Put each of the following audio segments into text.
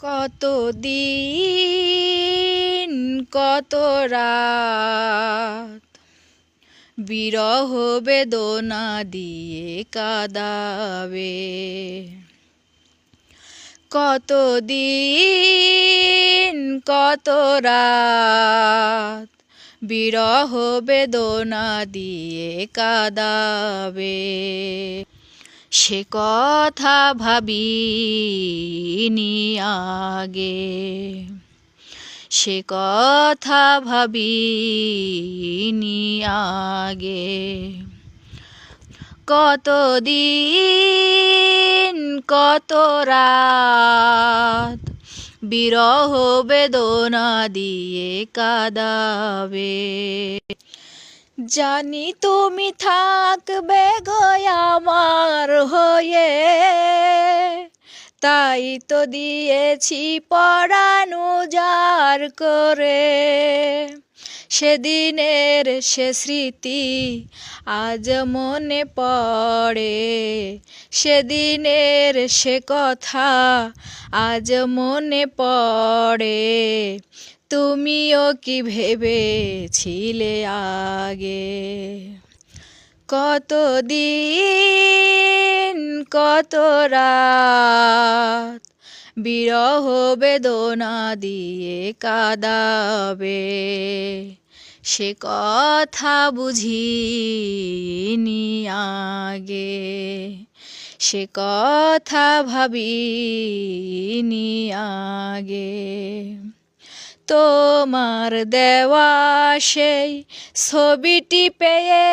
কত দিন কত রাত বিরহ বেদনা দিয়ে কাঁদাবে। কত দিন কত রাত বিরহ বেদনা দিয়ে কাঁদাবে। সে কথা ভাবিনি আগে, সে কথা ভাবিনি আগে। কত দিন কত রাত বিরহ বেদনা দিয়ে কাঁদাবে। জানি তুমি থাকবে গো আমার হয়ে, তাই তো দিয়েছি পরাণ উজাড় করে। সেদিনের সে স্মৃতি আজ মনে পড়ে, সেদিনের সে কথা আজ মনে পড়ে। তুমিও কি ভেবেছিলে আগে? কত দিন কত রাত বিরহ বেদনা দিয়ে কাঁদাবে। সে কথা বুঝিনি আগে, সে কথা ভাবিনি আগে। তোমার দেওয়া সেই ছবিটি পেয়ে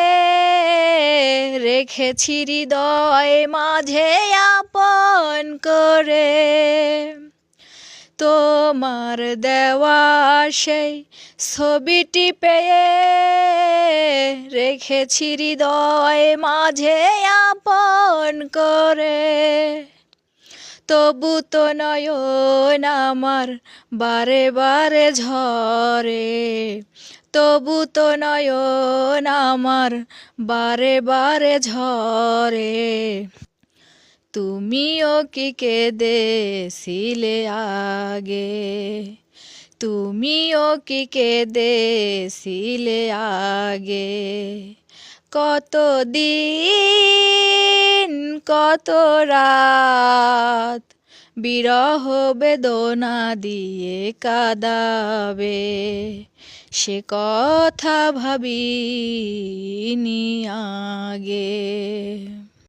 রেখেছি হৃদয় মাঝে আপন করে। তোমার দেওয়া সেই ছবিটি পেয়ে রেখেছি হৃদয় মাঝে আপন করে। তবু তো নয়ন আমার বারে বারে ঝরে, তবু তো নয়ন আমার বারে বারে ঝরে। তুমিও কি কেঁদেছিলে আগে? তুমিও কি কেঁদেছিলে আগে? কত দিন কত রাত বিরহ বেদনা দিয়ে কাঁদাবে। সে কথা ভাবিনি আগে।